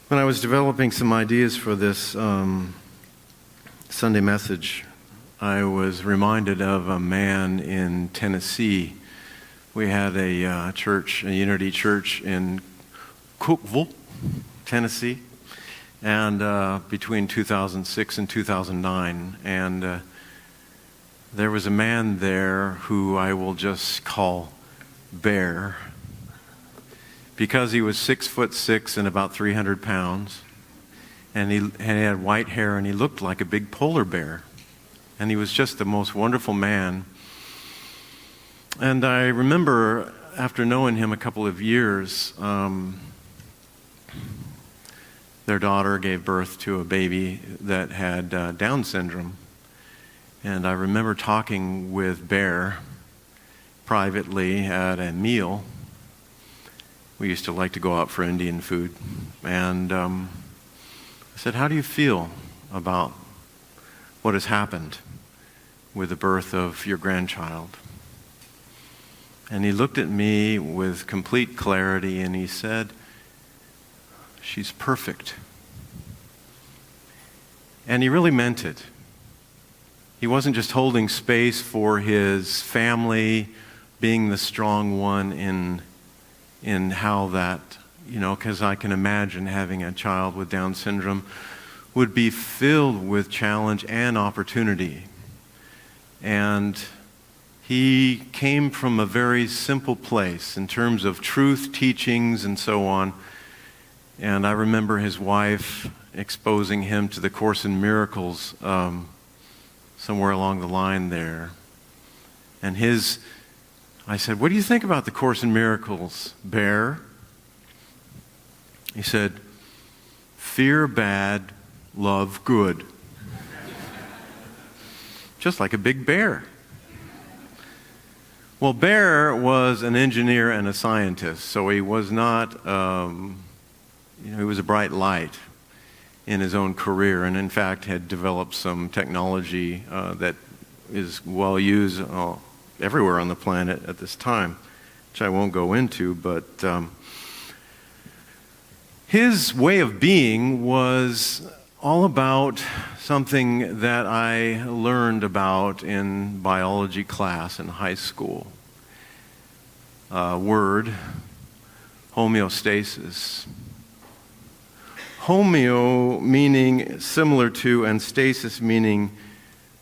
When I was developing some ideas for this Sunday message, I was reminded of a man in Tennessee. We had a church, a Unity Church in Cookeville, Tennessee, and between 2006 and 2009. And there was a man there who I will just call Bear, because he was 6'6" and about 300 pounds, and he had white hair, and he looked like a big polar bear. And he was just the most wonderful man. And I remember, after knowing him a couple of years, their daughter gave birth to a baby that had Down syndrome. And I remember talking with Bear privately at a meal. We used to like to go out for Indian food. And I said, "How do you feel about what has happened with the birth of your grandchild?" And he looked at me with complete clarity and he said, "She's perfect." And he really meant it. He wasn't just holding space for his family, being the strong one in how that, because I can imagine having a child with Down syndrome would be filled with challenge and opportunity. And he came from a very simple place in terms of truth, teachings, and so on. And I remember his wife exposing him to the Course in Miracles somewhere along the line there. And I said, "What do you think about the Course in Miracles, Bear?" He said, "Fear bad, love good." Just like a big bear. Well, Bear was an engineer and a scientist, so he was not, he was a bright light in his own career, and in fact had developed some technology that is well used everywhere on the planet at this time, which I won't go into, but his way of being was all about something that I learned about in biology class in high school. Word, homeostasis. Homeo meaning similar to, and stasis meaning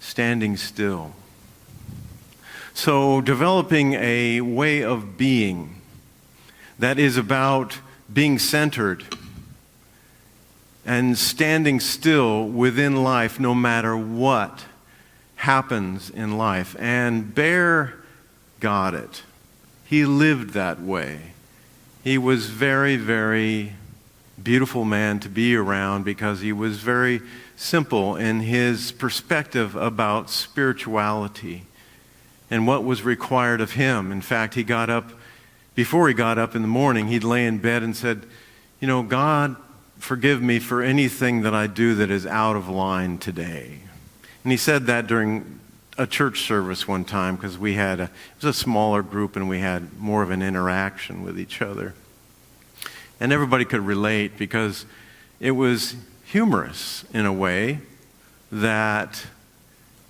standing still. So developing a way of being that is about being centered and standing still within life no matter what happens in life. And Bear got it. He lived that way. He was very, very beautiful man to be around because he was very simple in his perspective about spirituality and what was required of him. In fact, before he got up in the morning, he'd lay in bed and said, "God, forgive me for anything that I do that is out of line today." And he said that during a church service one time because it was a smaller group and we had more of an interaction with each other. And everybody could relate because it was humorous in a way that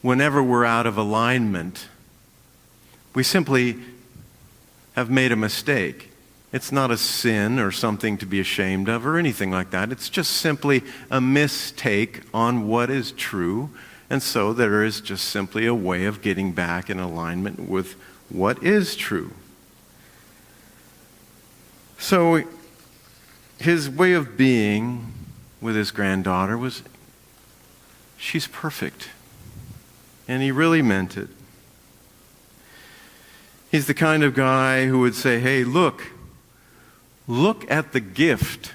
whenever we're out of alignment, we simply have made a mistake. It's not a sin or something to be ashamed of or anything like that. It's just simply a mistake on what is true. And so there is just simply a way of getting back in alignment with what is true. So his way of being with his granddaughter was, she's perfect. And he really meant it. He's the kind of guy who would say, "Hey, look at the gift,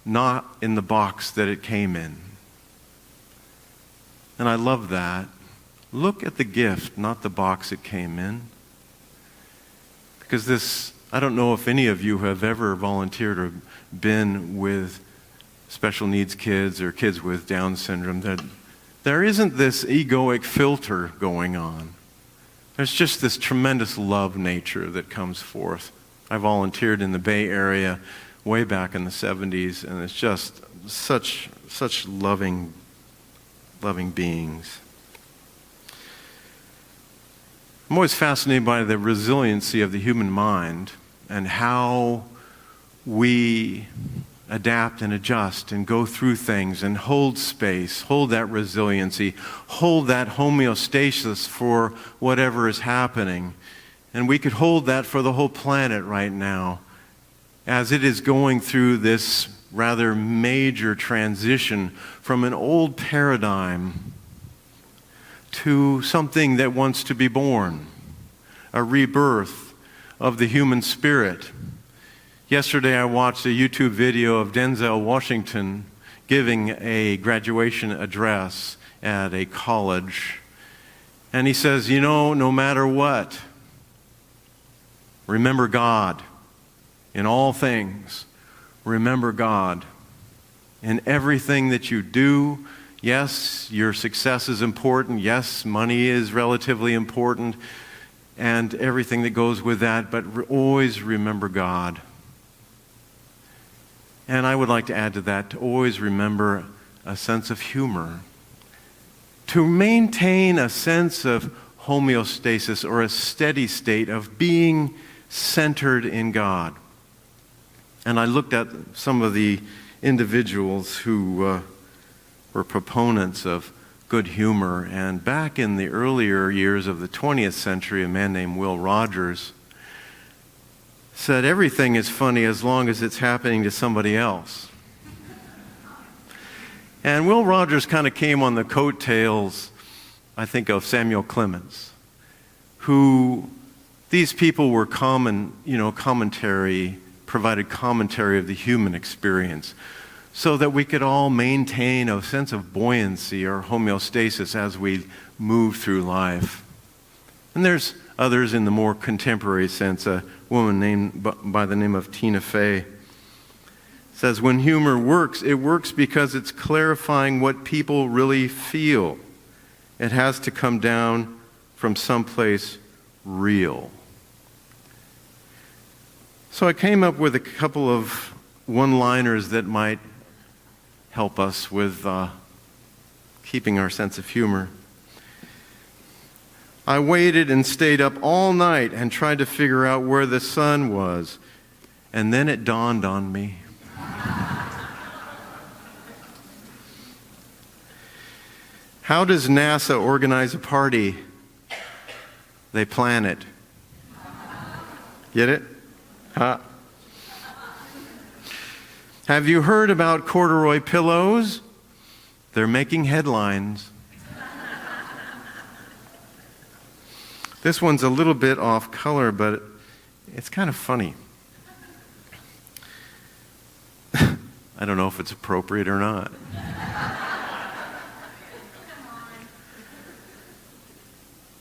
not in the box that it came in." And I love that. Look at the gift, not the box it came in. Because I don't know if any of you have ever volunteered or been with special needs kids or kids with Down syndrome. There isn't this egoic filter going on. There's just this tremendous love nature that comes forth. I volunteered in the Bay Area way back in the 70s, and it's just such loving beings. I'm always fascinated by the resiliency of the human mind and how we adapt and adjust and go through things and hold space, hold that resiliency, hold that homeostasis for whatever is happening. And we could hold that for the whole planet right now as it is going through this rather major transition from an old paradigm to something that wants to be born, a rebirth of the human spirit. Yesterday I watched a YouTube video of Denzel Washington giving a graduation address at a college. And he says, no matter what, remember God. In all things, remember God. In everything that you do, yes, your success is important. Yes, money is relatively important and everything that goes with that, but always remember God. And I would like to add to that, to always remember a sense of humor. To maintain a sense of homeostasis or a steady state of being centered in God. And I looked at some of the individuals who were proponents of good humor. And back in the earlier years of the 20th century, a man named Will Rogers said everything is funny as long as it's happening to somebody else. And Will Rogers kind of came on the coattails, I think, of Samuel Clemens, who these people were provided commentary of the human experience so that we could all maintain a sense of buoyancy or homeostasis as we move through life. And there's others in the more contemporary sense. A woman named by the name of Tina Fey says, when humor works, it works because it's clarifying what people really feel. It has to come down from someplace real. So I came up with a couple of one-liners that might help us with keeping our sense of humor. I waited and stayed up all night and tried to figure out where the sun was. And then it dawned on me. How does NASA organize a party? They plan it. Get it? Huh? Have you heard about corduroy pillows? They're making headlines. This one's a little bit off color, but it's kind of funny. I don't know if it's appropriate or not.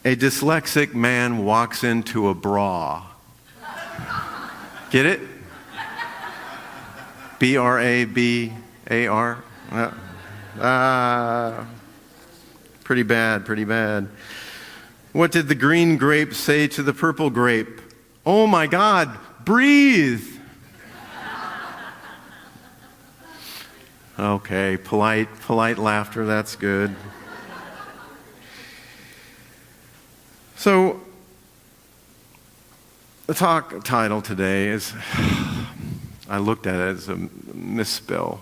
A dyslexic man walks into a bra. Get it? B-R-A-B-A-R? Pretty bad. What did the green grape say to the purple grape? Oh my God, breathe! Okay, polite laughter, that's good. So, the talk title today is, I looked at it as a misspell.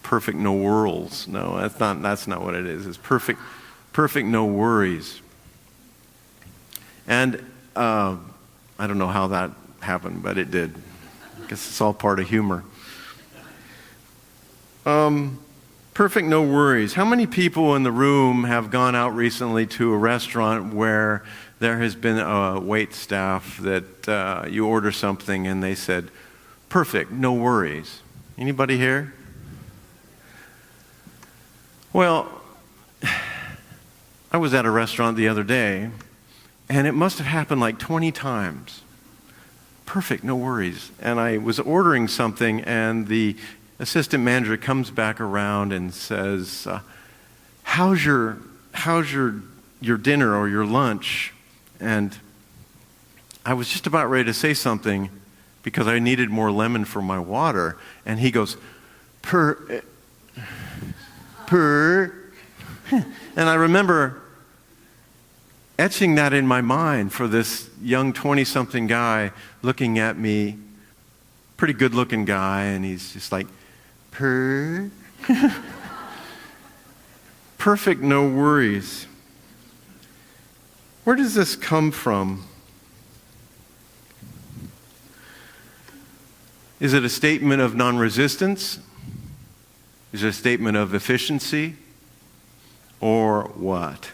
Perfect no whirls. No, that's not what it is. It's perfect no worries. And I don't know how that happened, but it did. I guess it's all part of humor. Perfect no worries. How many people in the room have gone out recently to a restaurant where there has been a wait staff that you order something and they said, perfect, no worries? Anybody here? Well, I was at a restaurant the other day and it must have happened like 20 times. Perfect, no worries. And I was ordering something and the assistant manager comes back around and says, how's your dinner or your lunch? And I was just about ready to say something, because I needed more lemon for my water. And he goes, per. And I remember etching that in my mind for this young 20-something guy looking at me, pretty good-looking guy, and he's just like, purr. Perfect, no worries. Where does this come from? Is it a statement of non-resistance? Is it a statement of efficiency? Or what?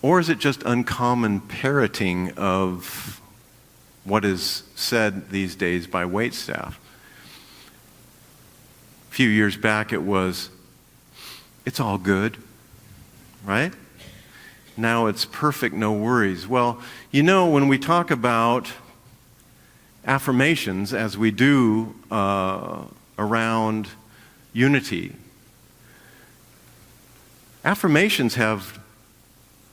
Or is it just uncommon parroting of what is said these days by waitstaff? A few years back it was, it's all good, right? Now it's perfect, no worries. Well, you know, when we talk about affirmations, as we do around unity, affirmations have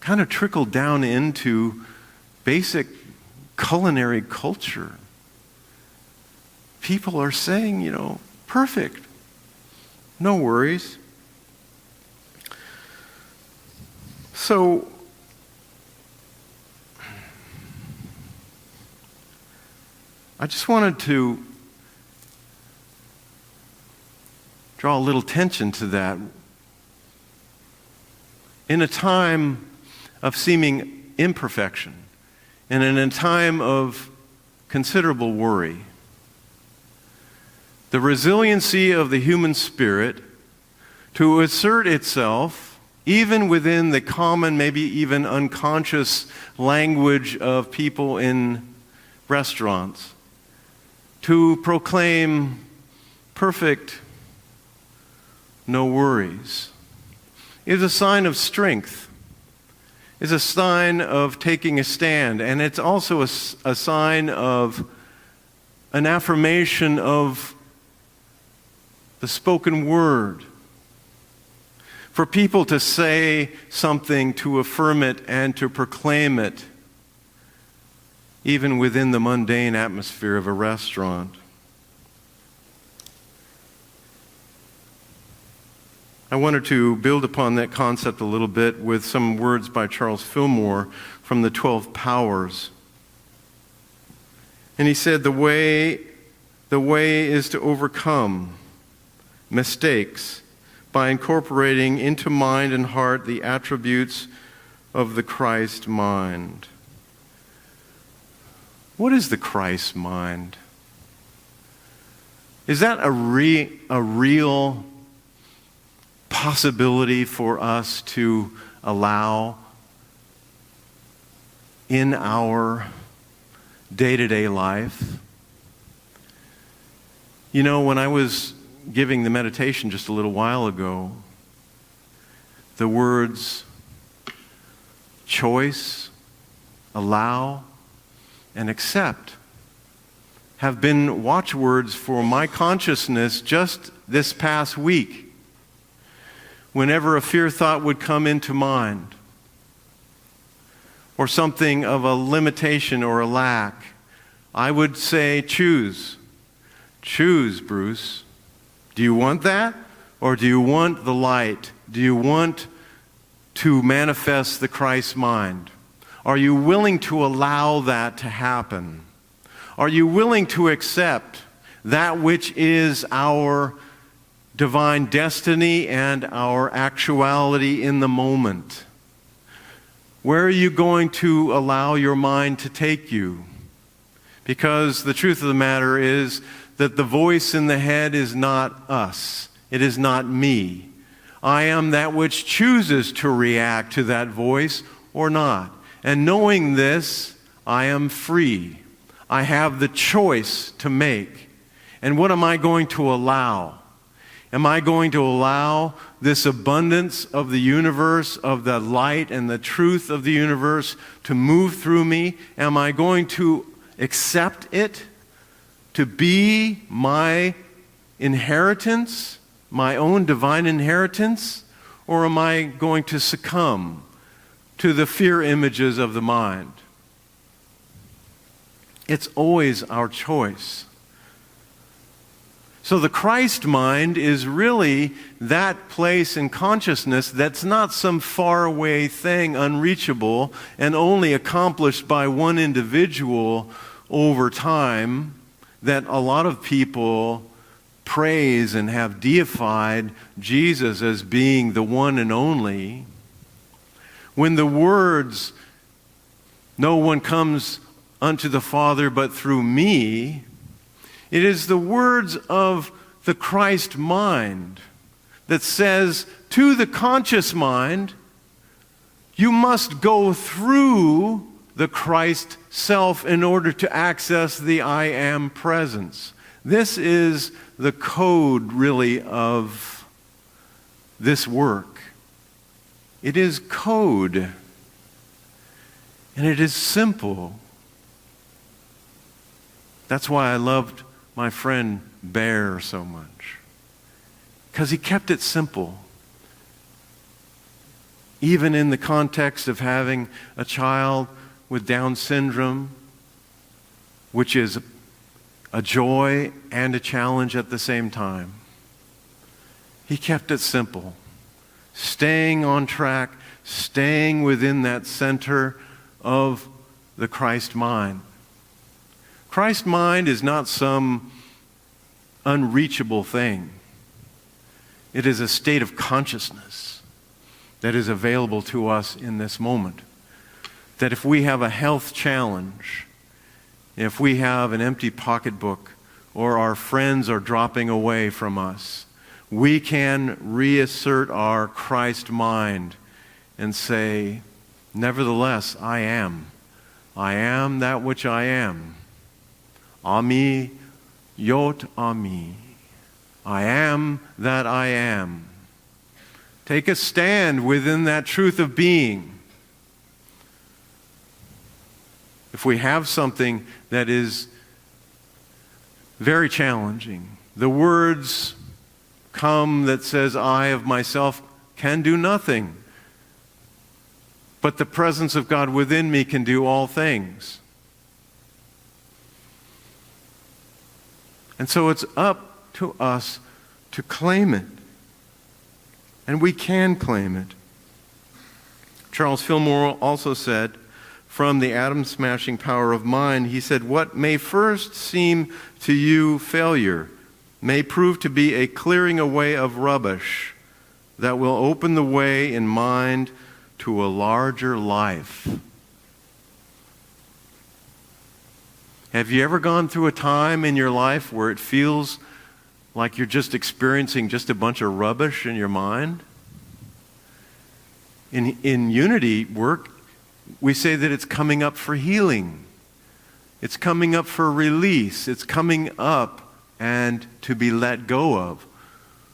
kind of trickled down into basic culinary culture. People are saying, you know, perfect, no worries. So, I just wanted to draw a little tension to that. In a time of seeming imperfection, and in a time of considerable worry, the resiliency of the human spirit to assert itself even within the common, maybe even unconscious language of people in restaurants, to proclaim perfect, no worries, is a sign of strength, is a sign of taking a stand, and it's also a sign of an affirmation of the spoken word. For people to say something, to affirm it, and to proclaim it, even within the mundane atmosphere of a restaurant. I wanted to build upon that concept a little bit with some words by Charles Fillmore from the 12 Powers. And he said, the way is to overcome mistakes by incorporating into mind and heart the attributes of the Christ mind. What is the Christ mind? Is that a real possibility for us to allow in our day-to-day life? You know, when I was giving the meditation just a little while ago, the words choice, allow, and accept have been watchwords for my consciousness just this past week. Whenever a fear thought would come into mind, or something of a limitation or a lack, I would say, choose. Choose, Bruce. Do you want that? Or do you want the light? Do you want to manifest the Christ mind? Are you willing to allow that to happen? Are you willing to accept that which is our divine destiny and our actuality in the moment? Where are you going to allow your mind to take you? Because the truth of the matter is that the voice in the head is not us. It is not me. I am that which chooses to react to that voice or not. And knowing this, I am free. I have the choice to make. And what am I going to allow? Am I going to allow this abundance of the universe, of the light and the truth of the universe to move through me? Am I going to accept it to be my inheritance, my own divine inheritance? Or am I going to succumb to the fear images of the mind? It's always our choice. So the Christ mind is really that place in consciousness that's not some faraway thing, unreachable, and only accomplished by one individual over time, that a lot of people praise and have deified Jesus as being the one and only. When the words, "No one comes unto the Father but through me," it is the words of the Christ mind that says to the conscious mind, you must go through the Christ self in order to access the I am presence. This is the code, really, of this work. It is code, and it is simple. That's why I loved my friend Bear so much, because he kept it simple. Even in the context of having a child with Down syndrome, which is a joy and a challenge at the same time, he kept it simple, staying on track, staying within that center of the Christ mind. Christ mind is not some unreachable thing. It is a state of consciousness that is available to us in this moment. That if we have a health challenge, if we have an empty pocketbook, or our friends are dropping away from us, we can reassert our Christ mind and say, nevertheless, I am. I am that which I am. Ami yot ami. I am that I am. Take a stand within that truth of being. If we have something that is very challenging, the words come that says, I of myself can do nothing, but the presence of God within me can do all things. And so it's up to us to claim it. And we can claim it. Charles Fillmore also said, from the atom-smashing power of mind, he said, what may first seem to you failure may prove to be a clearing away of rubbish that will open the way in mind to a larger life. Have you ever gone through a time in your life where it feels like you're just experiencing just a bunch of rubbish in your mind? In unity work, we say that it's coming up for healing. It's coming up for release. It's coming up and to be let go of,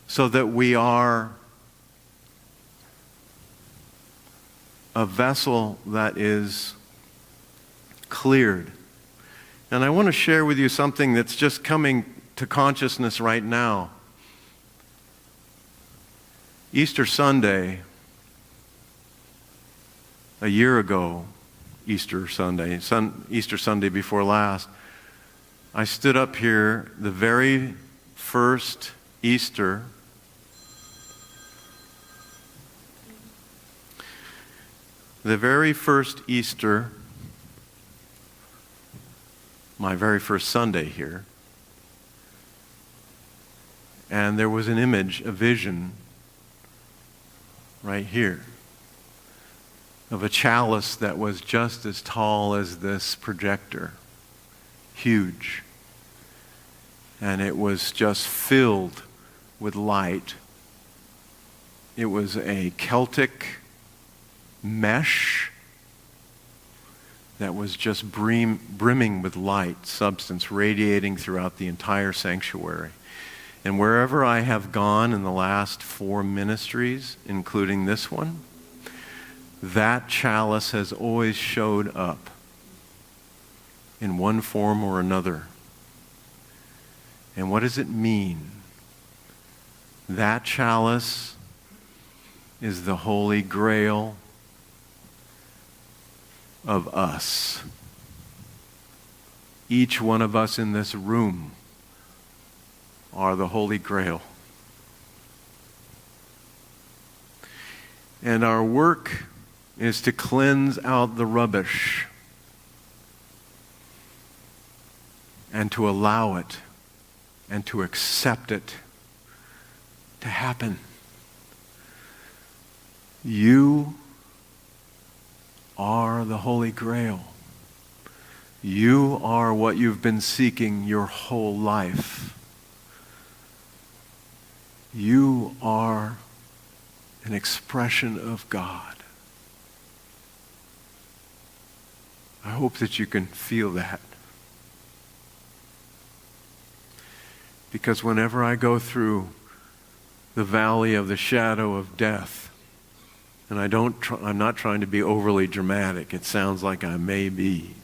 so that we are a vessel that is cleared. And I want to share with you something that's just coming to consciousness right now. Easter Sunday, a year ago, Easter Sunday before last, I stood up here the very first Easter. The very first Easter, my very first Sunday here, and there was an image, a vision, right here, of a chalice that was just as tall as this projector, huge, and it was just filled with light. It was a Celtic mesh that was just brimming with light, substance, radiating throughout the entire sanctuary. And wherever I have gone in the last 4 ministries, including this one, that chalice has always showed up in one form or another. And what does it mean? That chalice is the Holy Grail of us. Each one of us in this room are the Holy Grail. And our work is to cleanse out the rubbish and to allow it and to accept it to happen. You are the Holy Grail. You are what you've been seeking your whole life. You are an expression of God. I hope that you can feel that. Because whenever I go through the valley of the shadow of death, and I'm not trying to be overly dramatic. It sounds like I may be.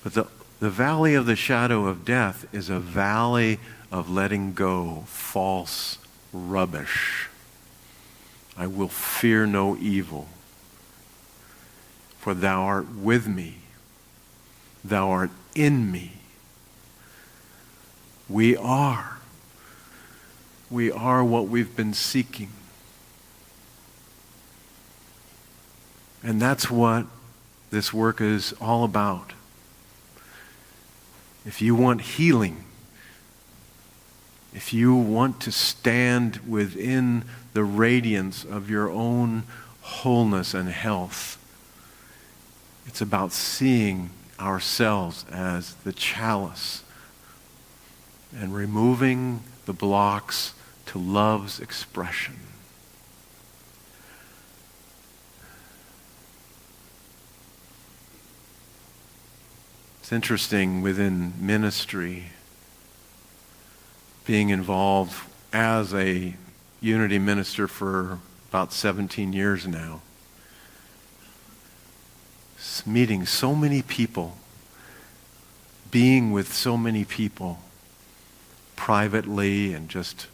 But the valley of the shadow of death is a valley of letting go false rubbish. I will fear no evil, for thou art with me. Thou art in me. We are what we've been seeking. And that's what this work is all about. If you want healing, if you want to stand within the radiance of your own wholeness and health, it's about seeing ourselves as the chalice and removing the blocks to love's expression. It's interesting within ministry, being involved as a unity minister for about 17 years now, meeting so many people, being with so many people privately and just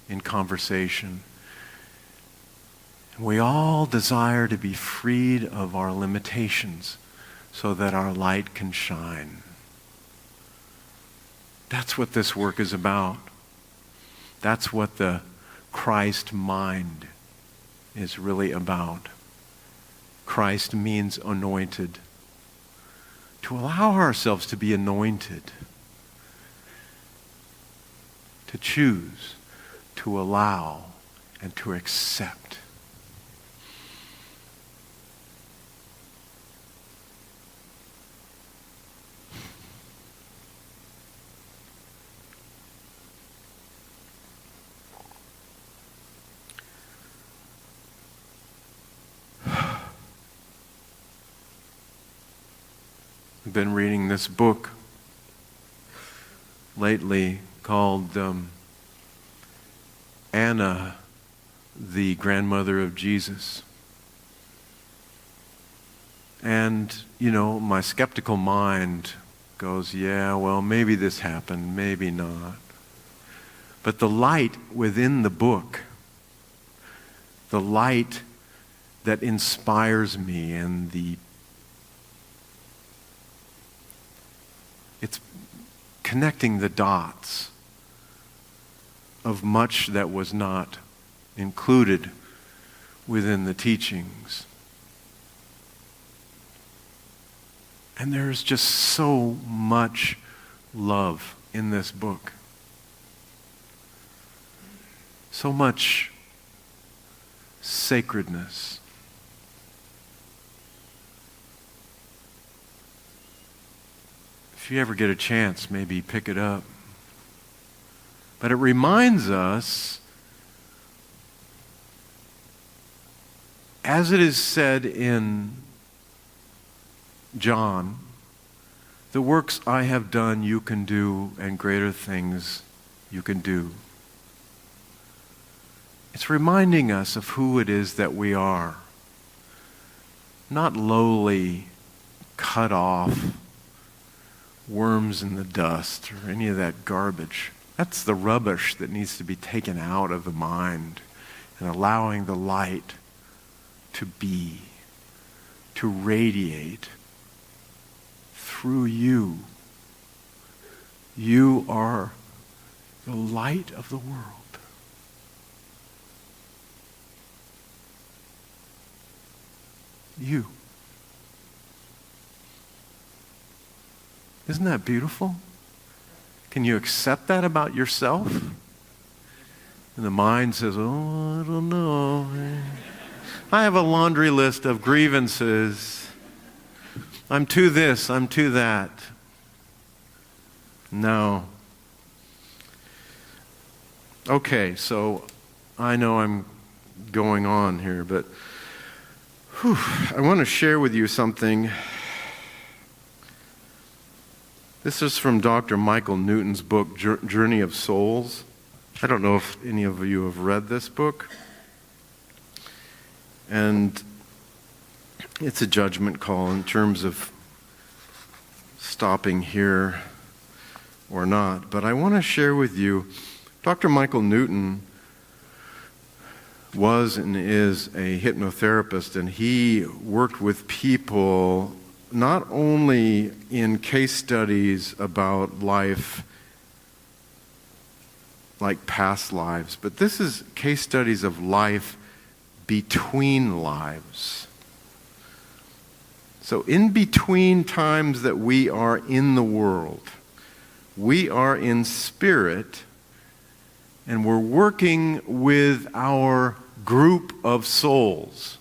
in conversation. We all desire to be freed of our limitations so that our light can shine. That's what this work is about. That's what the Christ mind is really about. Christ means anointed. To allow ourselves to be anointed. To choose, to allow, and to accept. I've been reading this book lately called Anna, the grandmother of Jesus. And, my skeptical mind goes, yeah, well, maybe this happened, maybe not. But the light within the book, the light that inspires me, and it's connecting the dots of much that was not included within the teachings. And there's just so much love in this book. So much sacredness. If you ever get a chance, maybe pick it up. But it reminds us, as it is said in John, the works I have done you can do, and greater things you can do. It's reminding us of who it is that we are. Not lowly, cut off, worms in the dust, or any of that garbage. That's the rubbish that needs to be taken out of the mind and allowing the light to be, to radiate through you You are the light of the world. You. Isn't that beautiful? Can you accept that about yourself? And the mind says, oh, I don't know. I have a laundry list of grievances. I'm to this, I'm to that. No. Okay, so I know I'm going on here, but I want to share with you something. This is from Dr. Michael Newton's book, Journey of Souls. I don't know if any of you have read this book. And it's a judgment call in terms of stopping here or not. But I want to share with you, Dr. Michael Newton was and is a hypnotherapist, and he worked with people not only in case studies about life, like past lives, but this is case studies of life between lives. So in between times that we are in the world, we are in spirit, and we're working with our group of souls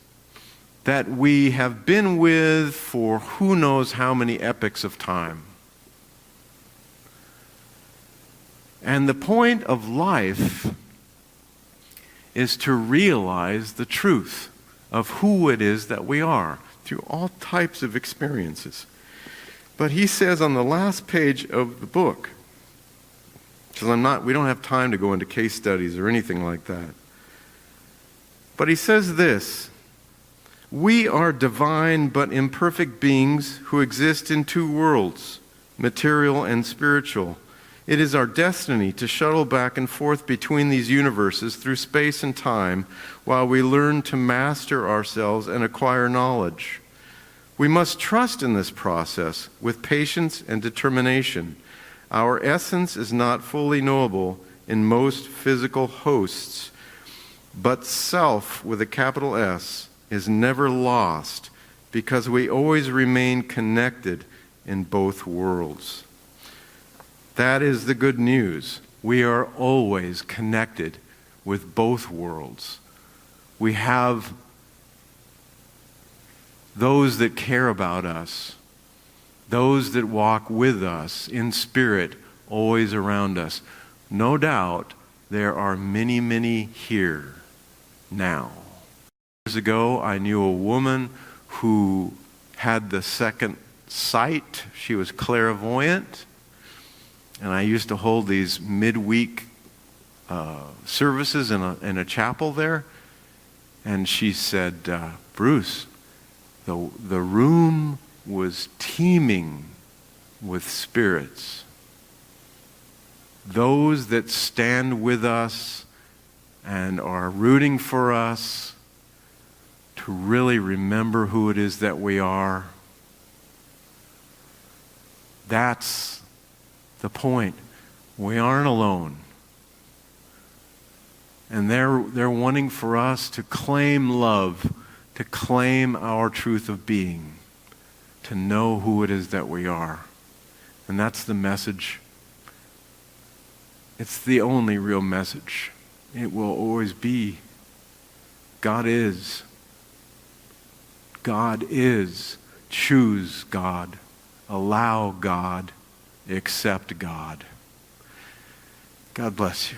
that we have been with for who knows how many epochs of time. And the point of life is to realize the truth of who it is that we are through all types of experiences. But he says on the last page of the book, because we don't have time to go into case studies or anything like that. But he says this: we are divine but imperfect beings who exist in two worlds, material and spiritual. It is our destiny to shuttle back and forth between these universes through space and time while we learn to master ourselves and acquire knowledge. We must trust in this process with patience and determination. Our essence is not fully knowable in most physical hosts, but self, with a capital S, is never lost because we always remain connected in both worlds. That is the good news. We are always connected with both worlds. We have those that care about us, those that walk with us in spirit, always around us. No doubt there are many, many here now. Years ago, I knew a woman who had the second sight. She was clairvoyant. And I used to hold these midweek services in a chapel there. And she said, Bruce, the room was teeming with spirits. Those that stand with us and are rooting for us to really remember who it is that we are. That's the point. We aren't alone. And they're wanting for us to claim love, to claim our truth of being, to know who it is that we are. And that's the message. It's the only real message. It will always be. God is. God is. Choose God. Allow God. Accept God. God bless you.